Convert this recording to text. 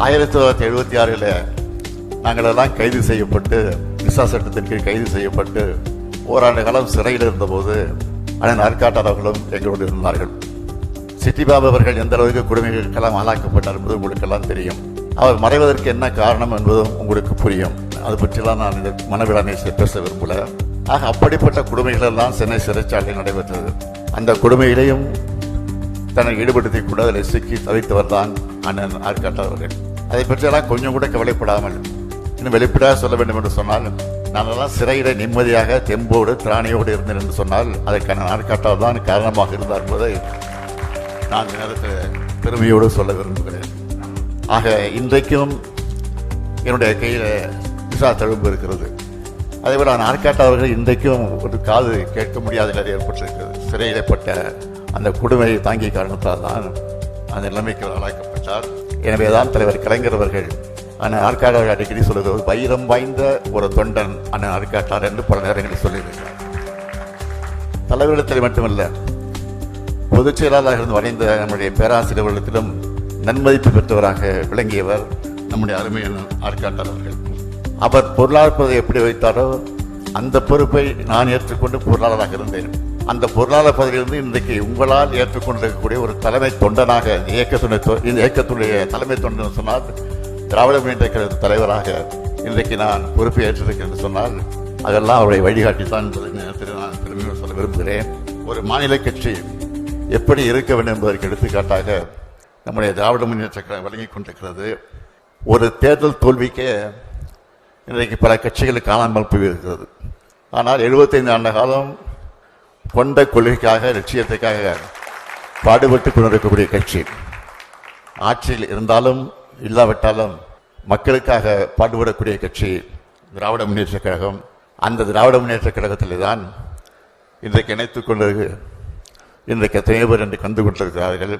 1976 நாங்களெல்லாம் கைது செய்யப்பட்டு விசா சட்டத்தின் கீழ் கைது செய்யப்பட்டு ஓராண்டு காலம் சிறையில் இருந்தபோது அண்ணன் ஆற்காட்டார் அவர்களும் எங்களோடு இருந்தார்கள். சிட்டிபாபு அவர்கள் எந்த அளவுக்கு கொடுமைகளுக்கெல்லாம் ஆளாக்கப்பட்டார் என்பது உங்களுக்கெல்லாம் தெரியும். அவர் மறைவதற்கு என்ன காரணம் என்பதும் உங்களுக்கு புரியும். அது பற்றியெல்லாம் நான் இந்த மனவிழாமை பேச விரும்பல. ஆக அப்படிப்பட்ட கொடுமைகள் எல்லாம் சென்னை சிறைச்சாலையில் நடைபெற்றது. அந்த கொடுமையிலையும் தன்னை ஈடுபடுத்திக் கூட அதில் சிக்கி தவித்தவர் தான் அண்ணன் ஆற்காட்டார் அவர்கள். அதை பற்றியெல்லாம் கொஞ்சம் கூட கவலைப்படாமல் இன்னும் வெளிப்படையாக சொல்ல வேண்டும் என்று சொன்னால், நானெல்லாம் சிறையில நிம்மதியாக தெம்போடு திராணியோடு இருந்தேன் என்று சொன்னால் அதற்கான ஆற்காட்டார் தான் காரணமாக இருந்தார் என்பதை நான் இந்த நேரத்தில் பெருமையோடு சொல்ல விரும்புகிறேன். ஆக இன்றைக்கும் என்னுடைய கையில் விசா தழும்பு இருக்கிறது. அதேபோல் நான் ஆற்காட்டார் அவர்கள் இன்றைக்கும் ஒரு காது கேட்க முடியாத நிலை ஏற்பட்டிருக்கிறது. சிறையிடப்பட்ட அந்த கொடுமையை தாங்கிய காரணத்தால் தான் அந்த நிலைமைக்கு ஆளாக்கப்பட்டார். எனவே தான் தலைவர் கலைஞர் அவர்கள் அண்ணன் ஆற்காட்டார் அடிக்கடி சொல்லுகிறது, வைரம் வாய்ந்த ஒரு தொண்டன் அண்ணன் ஆற்காட்டார் என்று பல நேரங்களில் சொல்லியிருக்கிறார். தலைவரிடத்தில் மட்டுமல்ல, பொதுச் செயலாளராக இருந்து வரைந்த நம்முடைய பேராசிரியர்களிடத்திலும் நன்மதிப்பு பெற்றவராக விளங்கியவர் நம்முடைய அருமையான ஆற்காட்டார் அவர்கள். அவர் பொருளாதாரத்தை எப்படி வைத்தாரோ அந்த பொறுப்பை நான் ஏற்றுக்கொண்டு பொருளாளராக இருந்தேன். அந்த பொருளாளர் பதவியிலிருந்து இன்றைக்கு உங்களால் ஏற்றுக்கொண்டிருக்கக்கூடிய ஒரு தலைமை தொண்டனாக இந்த இயக்கத்துடைய தலைமை தொண்டன் சொன்னால் திராவிட முன்னேற்ற கழக தலைவராக இன்றைக்கு நான் பொறுப்பை ஏற்றிருக்கிறேன் என்று சொன்னால் அதெல்லாம் அவருடைய வழிகாட்டித்தான் என்பதை நேரத்தில் நான் பெருமையோடு சொல்ல விரும்புகிறேன். ஒரு மாநில கட்சி எப்படி இருக்க வேண்டும் என்பதற்கு எடுத்துக்காட்டாக நம்முடைய திராவிட முன்னேற்ற கழகம் வழங்கிக் கொண்டிருக்கிறது. ஒரு தேர்தல் தோல்விக்கே இன்றைக்கு பல கட்சிகள் காணாமல் போயிருக்கிறது. ஆனால் 75 ஆண்டு காலம் கொண்ட கொள்கைக்காக லட்சியத்துக்காக பாடுபட்டு கொண்டிருக்கக்கூடிய கட்சி ஆட்சியில் இருந்தாலும் இல்லாவிட்டாலும் மக்களுக்காக பாடுபடக்கூடிய கட்சி திராவிட முன்னேற்ற கழகம். அந்த திராவிட முன்னேற்ற கழகத்திலே தான் இன்றைக்கு இணைத்துக் கொண்டு இன்றைக்கு எத்தனையோ பேர் என்று கண்டு கொண்டிருக்கிறார்கள்.